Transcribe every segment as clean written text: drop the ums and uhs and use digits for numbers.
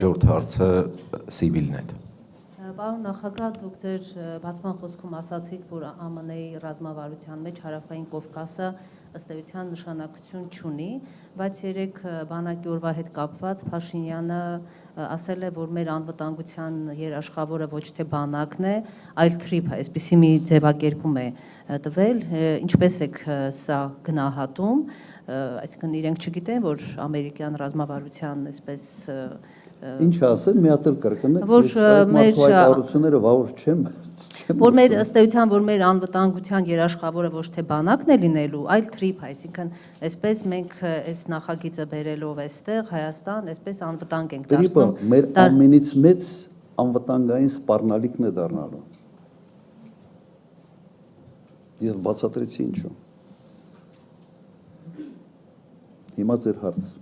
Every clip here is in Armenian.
Ժողովուրդ հարցը Civilnet։ Պարոն նախագահ, դուք ձեր բացման խոսքում ասացիք, որ ԱՄՆ-ի ռազմավարության մեջ Հարավային Կովկասը ըստ էության նշանակություն չունի, բայց երեք բանակի օրվա հետ կապված Փաշինյանը ասել է, որ մեր անվտանգության երաշխավորը ոչ թե բանակն է, այլ թրիփը, այսպիսի մի ձևակերպում է տվել, ինչպես եք սա գնահատում, այսինքն իրենք չգիտեն, որ ամերիկյան ռազմավարության այսպես Ինչ ասել, մի հատ էլ կրկնեք, ես այդ մարդու այդ առությունները վաղուր չեմ որ մեր ըստ էության, որ մեր անվտանգության երաշխավորը ոչ թե բանակն է լինելու, այլ թրիփ, այսինքն այսպես մենք այս նախագիծը բերելով այստեղ Հայաստան, այսպես անվտանգ ենք դարձնում։ Թրիփը մեր ամենից մեծ անվտանգային սպառնալիքն է դառնալու։ Ես բացատրեցի ինչու։ Հիմա ձեր հարց։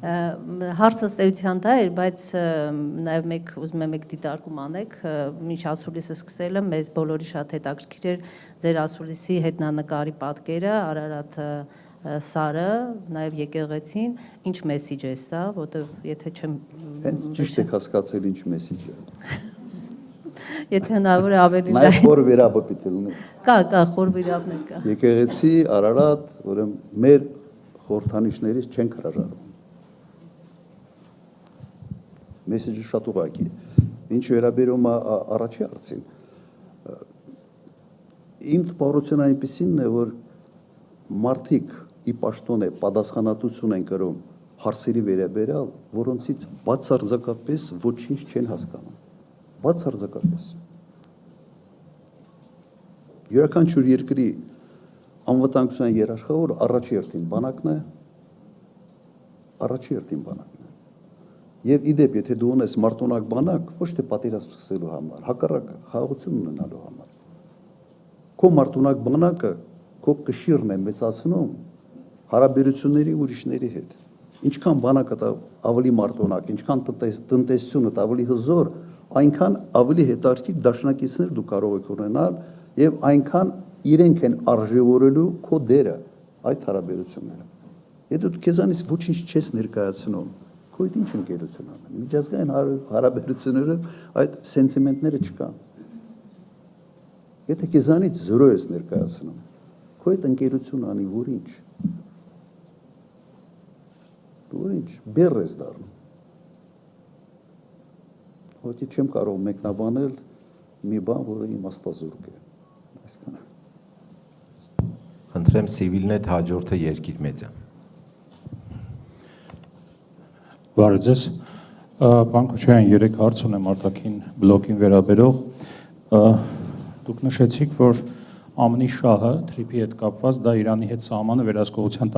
Հարցը ըստ էության դա էր, բայց նաև ուզում եմ եք դիտարկում անեք, մինչ ասուլիսը սկսել եմ, մեզ բոլորի շատ հետաքրքիր էր ձեր ասուլիսի հետնանկարի պատկերը, Արարատ սարը, նաև եկեղեցին, ինչ մեսիջ է սա, որտեղ եթե չեմ Հենց ճիշտ եք հասկացել ինչ մեսիջ է։ Եթե հնարավոր է ավելի Նաև խոր վիրաբը պիտի լինի։ Կա, խոր վիրաբներ կա։ Եկեղեցի, Արարատ, ուրեմն մեր խորհրդանիշներից չենք հրաժարվում։ Մեսեջը շատ ուղղակի է։ Ինչ վերաբերում է առաջի հարցին։ Իմ տպավորությունը այնպիսին է, որ մարդիկ ի պաշտոն է պատասխանատվություն են կրում հարցերի վերաբերյալ, որոնցից բացարձակապես ոչինչ չեն հասկանում։ Բացարձակապես։ Յուրաքանչյուր երկրի անվտանգության երաշխավորը առաջի հերթին բանակն է, առաջի հերթին բանակն է։ Եվ իդեպ, եթե դու ունես մարտունակ բանակ, ոչ թե պատերազմ սկսելու համար, հակառակը խաղաղություն ունենալու համար։ Քո մարտունակ բանակը քո կշիռն է մեծացնում հարաբերությունների ուրիշների հետ։ Ինչքան բանակը ավելի մարտունակ, ինչքան տնտեսությունը ավելի հզոր, այնքան ավելի հետաքրքիր դաշնակիցներ դու կարող ես ունենալ եւ այնքան իրենք են արժևորելու քո դերը այդ հարաբերությունները։ Եթե դու քեզանից ոչինչ չես ներկայացնում, քո հետ ինչ ընկերություն անում։ Միջազգային հարաբերությունները այդ սենտիմենտները չկան։ Եթե քեզանից 0 ես ներկայացնում, քո հետ ընկերություն անի որինչ։ Որինչ, բեռ ես դառնում։ Հոդի չեմ կարող մեկնաբանել մի բան, որը իմաստազուրկ է։ Այսքան։ Խնդրեմ Civilnet հաջորդը Երկիր մեդիա։ Բարև ձեզ։ Պարոն Քոչարյան, 3 հարց ունեմ արտաքին բլոկին վերաբերող։ Դուք նշեցիք, որ ԱՄՆ-ի շահը թրիփի հետ կապված դա Իրանի հետ սահմանը վերահսկողության